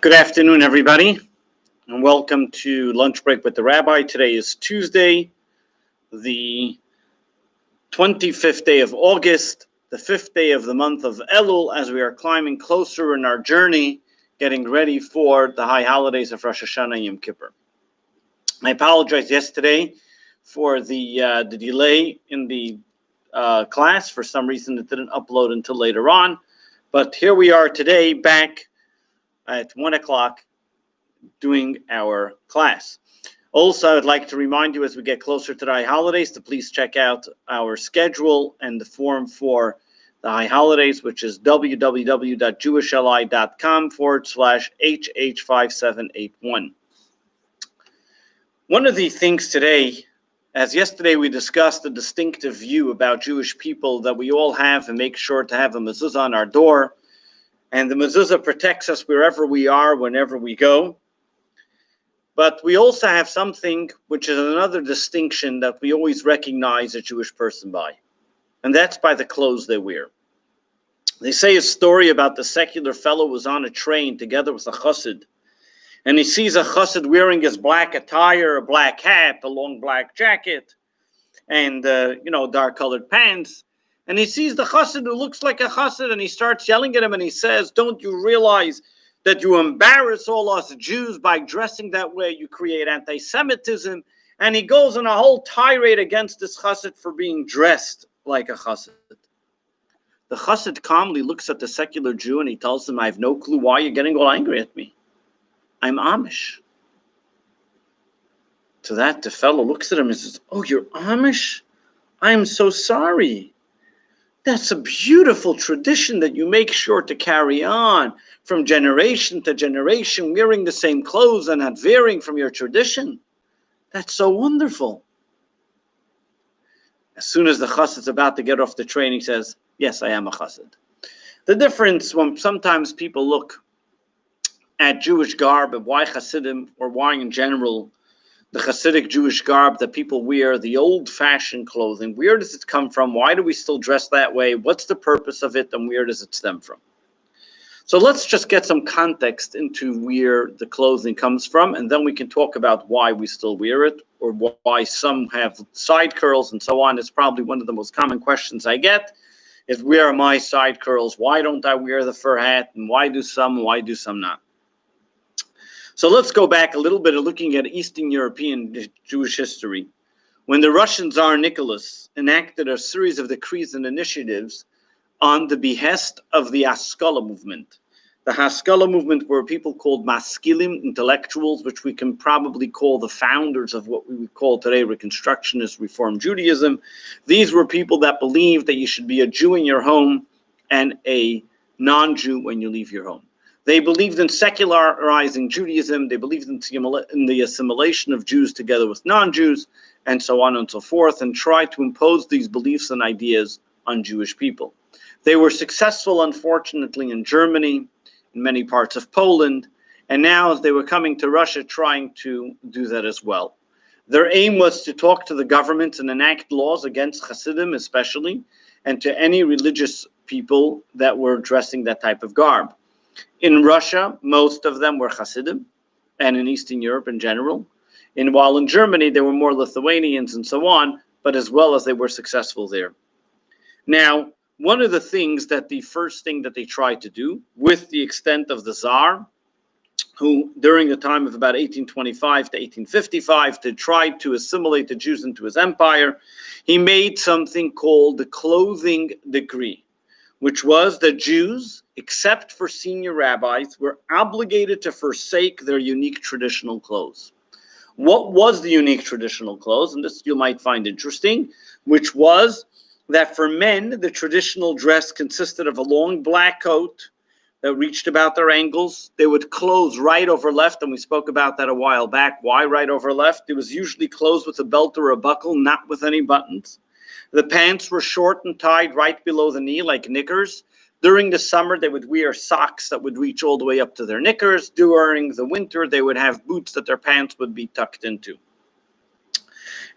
Good afternoon, everybody, and welcome to Lunch Break with the Rabbi. Today is Tuesday, the 25th day of August, the 5th day of the month of Elul, as we are climbing closer in our journey, getting ready for the high holidays of Rosh Hashanah and Yom Kippur. I apologize yesterday for the delay in the class. For some reason, it didn't upload until later on, but here we are today, back at 1 o'clock, doing our class. Also, I'd like to remind you as we get closer to the high holidays to please check out our schedule and the form for the high holidays, which is www.jewishli.com/HH5781. One of the things today, as yesterday we discussed the distinctive view about Jewish people that we all have and make sure to have a mezuzah on our door, and the mezuzah protects us wherever we are, whenever we go. But we also have something which is another distinction that we always recognize a Jewish person by, and that's by the clothes they wear. They say a story about the secular fellow who was on a train together with a chassid, and he sees a chassid wearing his black attire, a black hat, a long black jacket, and dark-colored pants. And he sees the chassid who looks like a chassid, and he starts yelling at him, and he says, "Don't you realize that you embarrass all us Jews by dressing that way? You create anti-Semitism." And he goes on a whole tirade against this chassid for being dressed like a chassid. The chassid calmly looks at the secular Jew and he tells him, "I have no clue why you're getting all angry at me. I'm Amish." To that, the fellow looks at him and says, "Oh, you're Amish? I'm so sorry. That's a beautiful tradition that you make sure to carry on from generation to generation, wearing the same clothes and not varying from your tradition. That's so wonderful." As soon as the chassid's about to get off the train, he says, "Yes, I am a chassid." The difference when sometimes people look at Jewish garb and why Hasidim, or why in general the Hasidic Jewish garb that people wear, the old-fashioned clothing, where does it come from? Why do we still dress that way? What's the purpose of it, and where does it stem from? So let's just get some context into where the clothing comes from, and then we can talk about why we still wear it, or why some have side curls and so on. It's probably one of the most common questions I get, is where are my side curls? Why don't I wear the fur hat? And why do some not? So let's go back a little bit of looking at Eastern European Jewish history. When the Russian Tsar Nicholas enacted a series of decrees and initiatives on the behest of the Haskalah movement. The Haskalah movement were people called maskilim, intellectuals, which we can probably call the founders of what we would call today Reconstructionist Reform Judaism. These were people that believed that you should be a Jew in your home and a non-Jew when you leave your home. They believed in secularizing Judaism. They believed in the assimilation of Jews together with non-Jews, and so on and so forth, and tried to impose these beliefs and ideas on Jewish people. They were successful, unfortunately, in Germany, in many parts of Poland, and now they were coming to Russia trying to do that as well. Their aim was to talk to the governments and enact laws against Hasidim especially, and to any religious people that were dressing that type of garb. In Russia, most of them were Hasidim, and in Eastern Europe in general. While in Germany, there were more Lithuanians and so on, but as well as they were successful there. Now, one of the things that the first thing that they tried to do, with the extent of the Tsar, who during the time of about 1825 to 1855, to try to assimilate the Jews into his empire, he made something called the clothing decree, which was that Jews, except for senior rabbis, were obligated to forsake their unique traditional clothes. What was the unique traditional clothes? And this you might find interesting, which was that for men, the traditional dress consisted of a long black coat that reached about their ankles. They would close right over left, and we spoke about that a while back. Why right over left? It was usually closed with a belt or a buckle, not with any buttons. The pants were short and tied right below the knee, like knickers. During the summer, they would wear socks that would reach all the way up to their knickers. During the winter, they would have boots that their pants would be tucked into.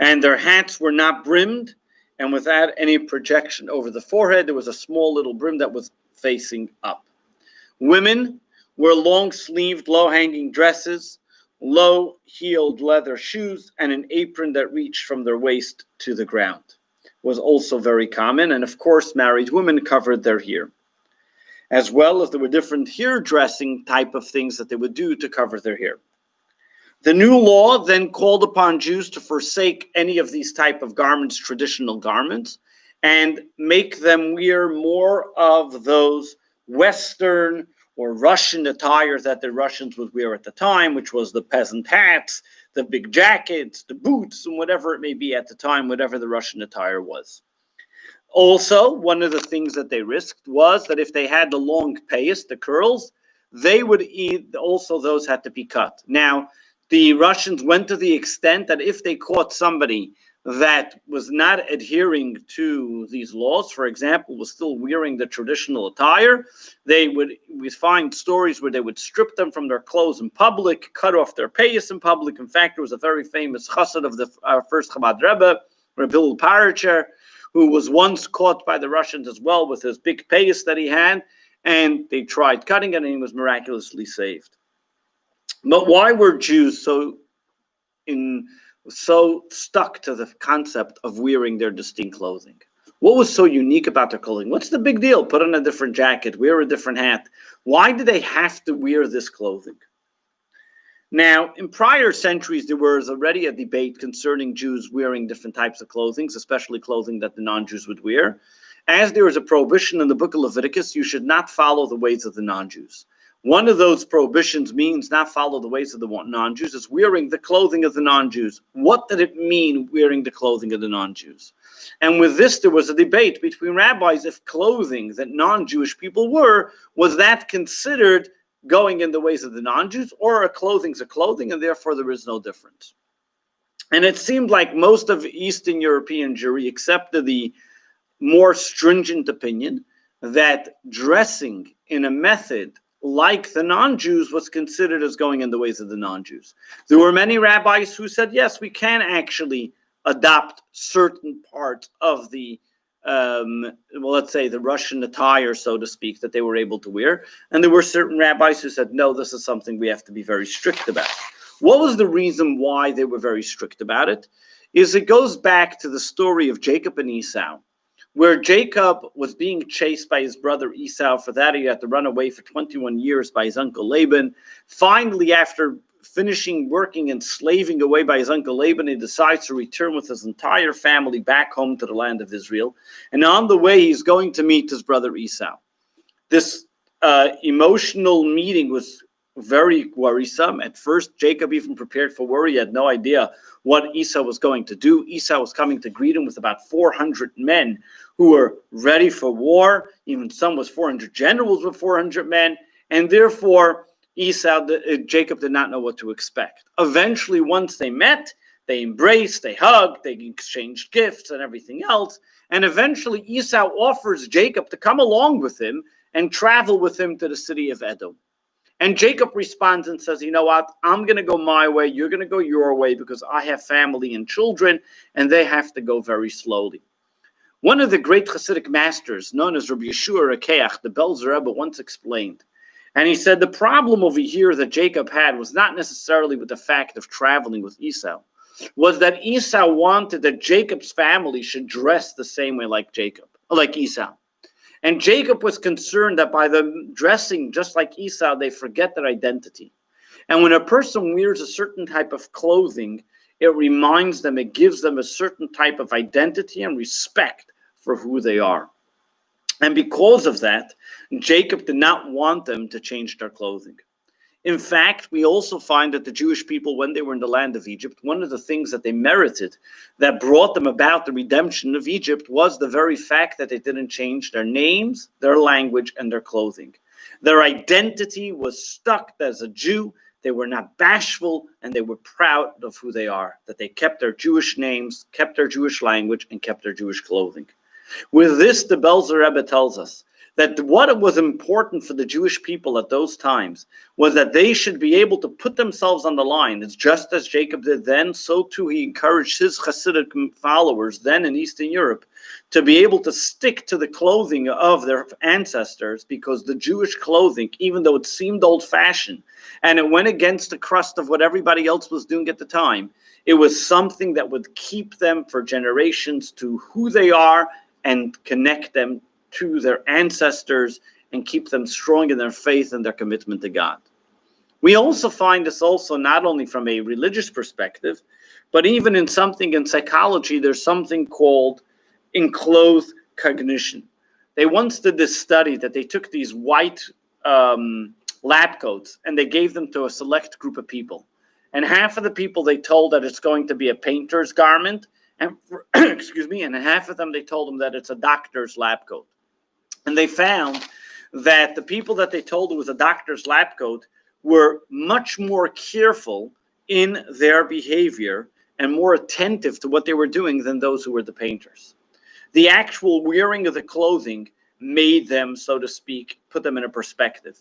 And their hats were not brimmed, and without any projection over the forehead. There was a small little brim that was facing up. Women were long-sleeved, low-hanging dresses, low-heeled leather shoes, and an apron that reached from their waist to the ground was also very common. And of course, married women covered their hair, as well as there were different hair dressing type of things that they would do to cover their hair. The new law then called upon Jews to forsake any of these type of garments, traditional garments, and make them wear more of those Western or Russian attire that the Russians would wear at the time, which was the peasant hats, the big jackets, the boots, and whatever it may be at the time, whatever the Russian attire was. Also, one of the things that they risked was that if they had the long payas, the curls, they would eat, also those had to be cut. Now, the Russians went to the extent that if they caught somebody that was not adhering to these laws, for example, was still wearing the traditional attire, we find stories where they would strip them from their clothes in public, cut off their payas in public. In fact, there was a very famous chassid of the first Chabad Rebbe, Rabbi Paracher, who was once caught by the Russians as well with his big payas that he had, and they tried cutting it, and he was miraculously saved. But why were Jews so stuck to the concept of wearing their distinct clothing? What was so unique about their clothing? What's the big deal? Put on a different jacket, wear a different hat. Why did they have to wear this clothing? Now, in prior centuries, there was already a debate concerning Jews wearing different types of clothing, especially clothing that the non-Jews would wear. As there is a prohibition in the book of Leviticus, you should not follow the ways of the non-Jews. One of those prohibitions means not follow the ways of the non-Jews is wearing the clothing of the non-Jews. What did it mean, wearing the clothing of the non-Jews? And with this, there was a debate between rabbis if clothing that non-Jewish people wore, was that considered going in the ways of the non-Jews, or a clothing's a clothing, and therefore there is no difference. And it seemed like most of Eastern European Jewry accepted the more stringent opinion that dressing in a method like the non-Jews was considered as going in the ways of the non-Jews. There were many rabbis who said, yes, we can actually adopt certain parts of the let's say the Russian attire, so to speak, that they were able to wear. And there were certain rabbis who said, no, this is something we have to be very strict about. What was the reason why they were very strict about it? It goes back to the story of Jacob and Esau, where Jacob was being chased by his brother Esau. For that, he had to run away for 21 years by his uncle Laban. Finally, after finishing working and slaving away by his uncle Laban, he decides to return with his entire family back home to the land of Israel. And on the way, he's going to meet his brother Esau. This emotional meeting was very worrisome. At first, Jacob even prepared for war. He had no idea what Esau was going to do. Esau was coming to greet him with about 400 men who were ready for war. Even some was 400 generals with 400 men. And therefore, Jacob did not know what to expect. Eventually, once they met, they embraced, they hugged, they exchanged gifts and everything else. And eventually, Esau offers Jacob to come along with him and travel with him to the city of Edom. And Jacob responds and says, you know what, I'm going to go my way, you're going to go your way, because I have family and children, and they have to go very slowly. One of the great Hasidic masters, known as Rabbi Yeshua Rekeach, the Belzer Rebbe, once explained, and he said the problem over here that Jacob had was not necessarily with the fact of traveling with Esau, was that Esau wanted that Jacob's family should dress the same way like Esau. And Jacob was concerned that by them dressing just like Esau, they forget their identity. And when a person wears a certain type of clothing, it reminds them, it gives them a certain type of identity and respect for who they are. And because of that, Jacob did not want them to change their clothing. In fact, we also find that the Jewish people, when they were in the land of Egypt, one of the things that they merited that brought them about the redemption of Egypt was the very fact that they didn't change their names, their language, and their clothing. Their identity was stuck as a Jew. They were not bashful, and they were proud of who they are, that they kept their Jewish names, kept their Jewish language, and kept their Jewish clothing. With this, the Belzer Rebbe tells us that what was important for the Jewish people at those times was that they should be able to put themselves on the line. It's just as Jacob did then, so too he encouraged his Hasidic followers then in Eastern Europe to be able to stick to the clothing of their ancestors, because the Jewish clothing, even though it seemed old-fashioned and it went against the crust of what everybody else was doing at the time, it was something that would keep them for generations to who they are and connect them to their ancestors and keep them strong in their faith and their commitment to God. We also find this also not only from a religious perspective, but even in something in psychology. There's something called enclothed cognition. They once did this study that they took these white lab coats and they gave them to a select group of people. And half of the people they told that it's going to be a painter's garment, and excuse me, and half of them they told them that it's a doctor's lab coat. And they found that the people that they told it was a doctor's lab coat were much more careful in their behavior and more attentive to what they were doing than those who were the painters. The actual wearing of the clothing made them, so to speak, put them in a perspective.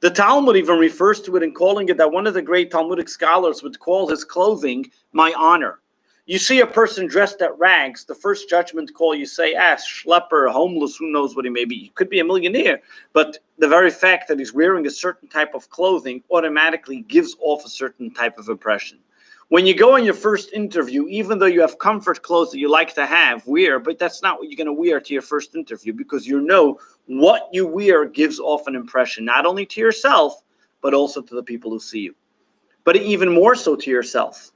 The Talmud even refers to it in calling it that one of the great Talmudic scholars would call his clothing my honor. You see a person dressed at rags, the first judgment call you say, schlepper, homeless, who knows what he may be. He could be a millionaire, but the very fact that he's wearing a certain type of clothing automatically gives off a certain type of impression. When you go on your first interview, even though you have comfort clothes that you like to wear, but that's not what you're going to wear to your first interview, because you know what you wear gives off an impression, not only to yourself, but also to the people who see you, but even more so to yourself.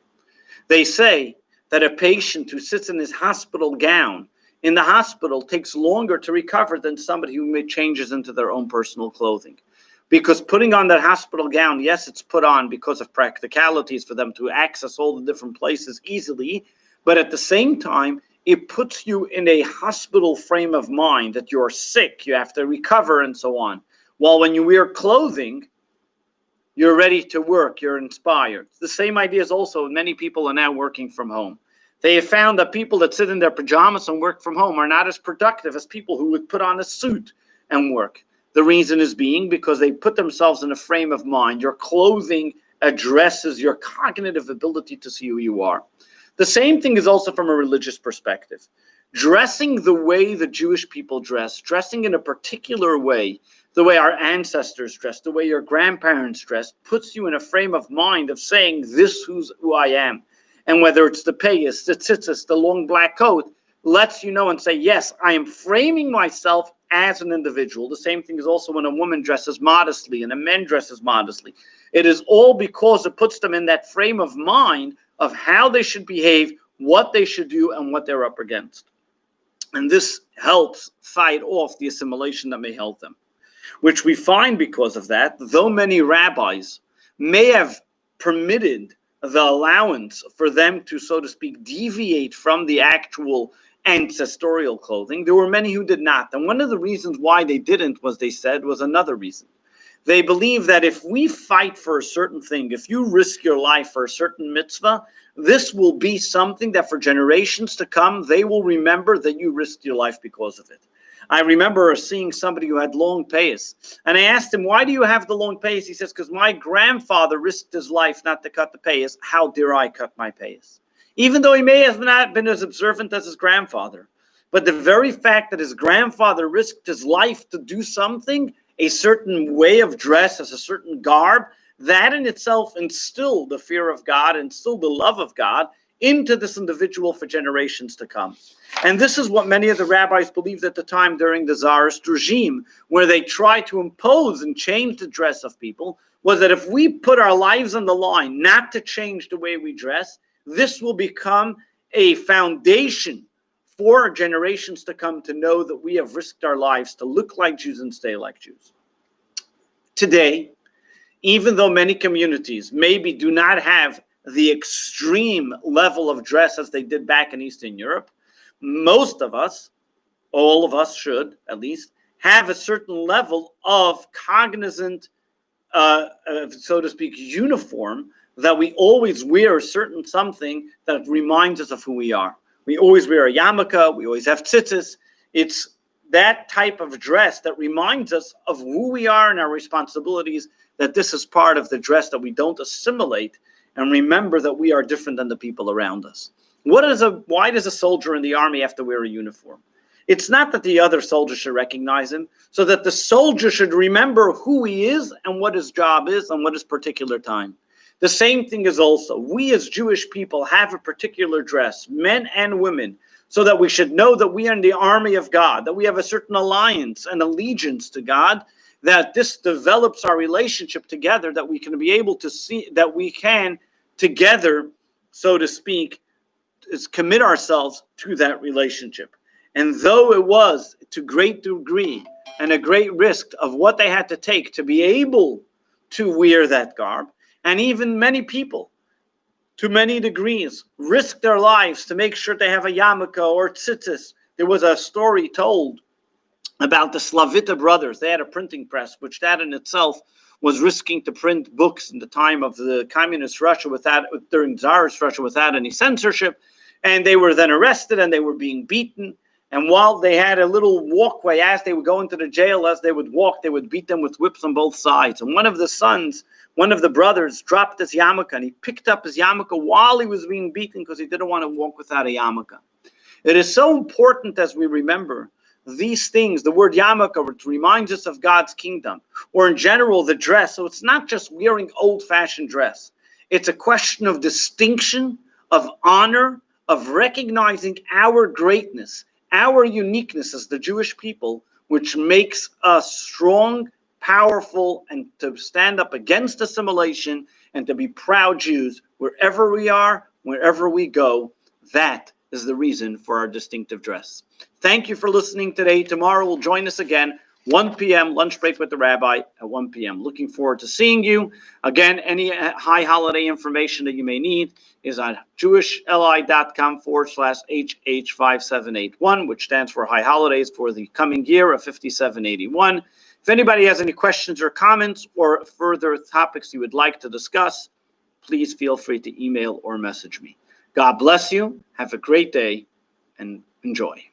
They say that a patient who sits in his hospital gown in the hospital takes longer to recover than somebody who made changes into their own personal clothing. Because putting on that hospital gown, yes, it's put on because of practicalities for them to access all the different places easily, but at the same time, it puts you in a hospital frame of mind that you're sick, you have to recover and so on. While when you wear clothing, you're ready to work, you're inspired. The same idea is also many people are now working from home. They have found that people that sit in their pajamas and work from home are not as productive as people who would put on a suit and work. The reason is being because they put themselves in a frame of mind. Your clothing addresses your cognitive ability to see who you are. The same thing is also from a religious perspective. Dressing the way the Jewish people dress, dressing in a particular way, the way our ancestors dressed, the way your grandparents dressed, puts you in a frame of mind of saying, this is who I am. And whether it's the payas, the tzitzis, the long black coat, lets you know and say, yes, I am framing myself as an individual. The same thing is also when a woman dresses modestly and a man dresses modestly. It is all because it puts them in that frame of mind of how they should behave, what they should do, and what they're up against. And this helps fight off the assimilation that may help them, which we find because of that, though many rabbis may have permitted the allowance for them to, so to speak, deviate from the actual ancestral clothing, there were many who did not. And one of the reasons why they didn't, was they said, was another reason. They believe that if we fight for a certain thing, if you risk your life for a certain mitzvah, this will be something that for generations to come, they will remember that you risked your life because of it. I remember seeing somebody who had long payas, and I asked him, why do you have the long payas? He says, because my grandfather risked his life not to cut the payas. How dare I cut my payas? Even though he may have not been as observant as his grandfather. But the very fact that his grandfather risked his life to do something, a certain way of dress, as a certain garb, that in itself instilled the fear of God, instilled the love of God into this individual for generations to come. And this is what many of the rabbis believed at the time during the Tsarist regime, where they tried to impose and change the dress of people, was that if we put our lives on the line not to change the way we dress, this will become a foundation for generations to come to know that we have risked our lives to look like Jews and stay like Jews. Today, even though many communities maybe do not have the extreme level of dress as they did back in Eastern Europe, most of us, all of us should at least, have a certain level of cognizant, so to speak, uniform, that we always wear a certain something that reminds us of who we are. We always wear a yarmulke, we always have tzitzis. It's that type of dress that reminds us of who we are and our responsibilities, that this is part of the dress, that we don't assimilate and remember that we are different than the people around us. Why does a soldier in the army have to wear a uniform? It's not that the other soldier should recognize him, so that the soldier should remember who he is and what his job is and what his particular time. The same thing is also, we as Jewish people have a particular dress, men and women, so that we should know that we are in the army of God, that we have a certain alliance and allegiance to God, that this develops our relationship together, that we can be able to see, that we can together, so to speak, is commit ourselves to that relationship. And though it was to great degree and a great risk of what they had to take to be able to wear that garb, and even many people, to many degrees, risk their lives to make sure they have a yarmulke or tzitzis. There was a story told about the Slavita brothers. They had a printing press, which that in itself was risking to print books in the time of the communist Russia during Tsarist Russia without any censorship. And they were then arrested and they were being beaten. And while they had a little walkway, as they would go into the jail, as they would walk, they would beat them with whips on both sides. And one of the brothers dropped his yarmulke, and he picked up his yarmulke while he was being beaten because he didn't want to walk without a yarmulke. It is so important as we remember these things. The word yarmulke, which reminds us of God's kingdom, or in general the dress. So it's not just wearing old-fashioned dress. It's a question of distinction, of honor, of recognizing our greatness, our uniqueness as the Jewish people, which makes us strong, powerful, and to stand up against assimilation and to be proud Jews wherever we are, wherever we go. That is the reason for our distinctive dress. Thank you for listening today. Tomorrow we'll join us again, 1 p.m., lunch break with the rabbi at 1 p.m. Looking forward to seeing you. Again, any high holiday information that you may need is on jewishli.com/HH5781, which stands for High Holidays for the coming year of 5781. If anybody has any questions or comments or further topics you would like to discuss, please feel free to email or message me. God bless you. Have a great day and enjoy.